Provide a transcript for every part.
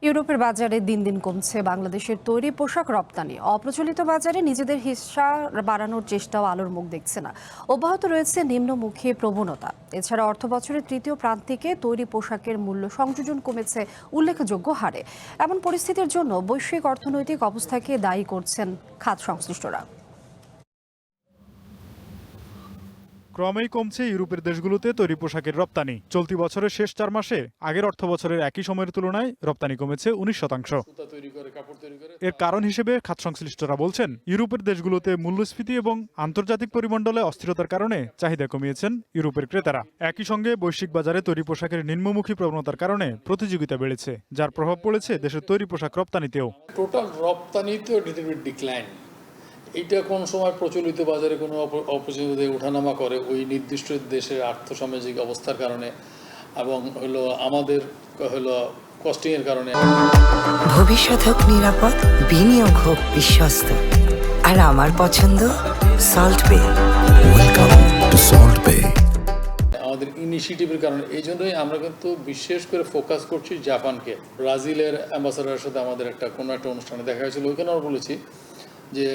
ইউরোপের বাজারে দিন দিন কমছে বাংলাদেশের তৈরি পোশাক রপ্তানি। অপ্রচলিত বাজারে নিজেদের হিস্সা বাড়ানোর চেষ্টাও আলোর মুখ দেখছে না। অব্যাহত রয়েছে নিম্নমুখী প্রবণতা। এছাড়া অর্থবছরের তৃতীয় প্রান্তিকে তৈরি পোশাকের মূল্য সংযোজন কমেছে উল্লেখযোগ্য হারে। এমন পরিস্থিতির জন্য বৈশ্বিক অর্থনৈতিক অবস্থাকে দায়ী করছেন খাত সংশ্লিষ্টরা। ক্রমেই কমছে ইউরোপের দেশগুলোতে তৈরি পোশাকের রপ্তানি। চলতি বছরের শেষ 4 মাসে আগের অর্থ বছরের একই সময়ের তুলনায় রপ্তানি কমেছে 19%। এর কারণ হিসেবে খাত সংশ্লিষ্টরা বলছেন, ইউরোপের দেশগুলোতে মূল্যস্ফীতি এবং আন্তর্জাতিক পরিমণ্ডলে অস্থিরতার কারণে চাহিদা কমিয়েছেন ইউরোপের ক্রেতারা। একই সঙ্গে বৈশ্বিক বাজারে তৈরি পোশাকের নিম্নমুখী প্রবণতার কারণে প্রতিযোগিতা বেড়েছে, যার প্রভাব পড়েছে দেশের তৈরি পোশাক রপ্তানিতেও। Total রপ্তানিতেও decline. এইটা কোন সময় প্রচলিত বাজারে কোনো অপরচুনিটি ওঠানামা করে ওই নির্দিষ্ট দেশের আর্থসামাজিক অবস্থার কারণে এবং হলো আমাদের হলো কস্টিং এর কারণে। ভবিষ্যৎ হোক নিরাপদ, বিনিয়োগ হোক বিশ্বস্ত, আর আমার পছন্দ সল্ট বে। ওয়েলকাম টু সল্ট বে। আমাদের ইনিশিয়েটিভের কারণে এই জন্যই আমরা কিন্তু বিশেষ করে ফোকাস করছি জাপানকে। ব্রাজিলের অ্যাম্বাসাডারের সাথে আমাদের কোনো একটা অনুষ্ঠানে দেখা হয়েছিল, ওইখানে আমরা বলেছি যে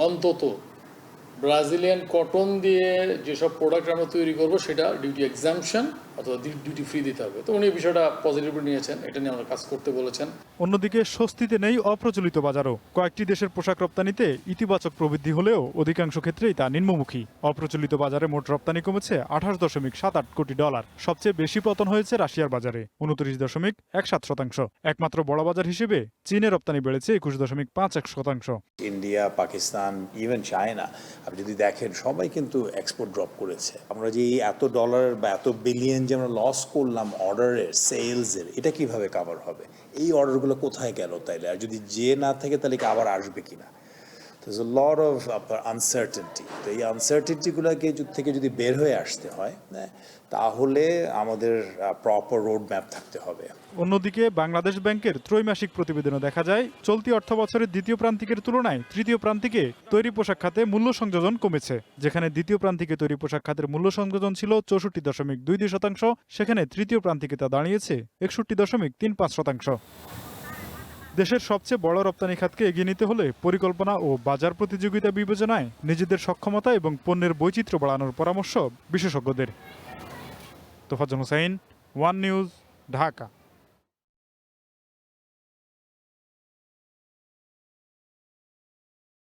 অন্তত ব্রাজিলিয়ান কটন দিয়ে যেসব প্রোডাক্ট আমরা তৈরি করবো সেটা ডিউটি এক্সাম্পশন অথবা ডিউটি ফ্রি দিতে হবে। তো উনি বিষয়টা পজিটিভলি নিয়েছেন, এটা নিয়ে আমরা কাজ করতে বলেছেন। অন্যদিকে স্বস্তিতে নেই অপ্রচলিত বাজারও। কয়েকটি দেশের পোশাক রপ্তানিতে ইতিবাচক প্রবৃদ্ধি হলেও অধিকাংশ ক্ষেত্রেই তা নিম্নমুখী। অপ্রচলিত বাজারে মোট রপ্তানি কমেছে $28.78 কোটি। সবচেয়ে বেশি পতন হয়েছে রাশিয়ার বাজারে 29.17%। একমাত্র বড় বাজার হিসেবে চীনে রপ্তানি বেড়েছে 21.51%। ইন্ডিয়া, পাকিস্তান, ইভেন চায়না, আপনি যদি দেখেন সবাই কিন্তু এক্সপোর্ট ড্রপ করেছে। আমরা যে এত ডলার বা এত বিলিয়ন যে আমরা লস করলাম অর্ডারের, সেলসের, এটা কিভাবে কভার হবে? এই অর্ডারগুলো কোথায় গেল তাইলে? আর যদি যে না থাকে তাহলে কি আবার আসবে কিনা? There's a lot of uncertainty. তো এই আনসার্টেনিটিগুলোকে থেকে যদি বের হয়ে আসতে হয় তাহলে আমাদের প্রপার রোড ম্যাপ থাকতে হবে। অন্যদিকে বাংলাদেশ ব্যাংকের ত্রৈমাসিক প্রতিবেদনে দেখা যায়, চলতি অর্থ বছরের দ্বিতীয় প্রান্তিকের তুলনায় তৃতীয় প্রান্তিকে তৈরি পোশাক খাতে মূল্য সংযোজন কমেছে। যেখানে দ্বিতীয় প্রান্তিকে তৈরি পোশাক খাতের মূল্য সংযোজন ছিল 64.22%, সেখানে তৃতীয় প্রান্তিকে তা দাঁড়িয়েছে 61.35%। দেশের সবচেয়ে বড় রপ্তানি খাতকে এগিয়ে নিতে হলে পরিকল্পনা ও বাজার প্রতিযোগিতা বিবেচনায় নিজেদের সক্ষমতা এবং পণ্যের বৈচিত্র্য বাড়ানোর পরামর্শ বিশেষজ্ঞদের। Tofazzal Hossain, one news, Dhaka.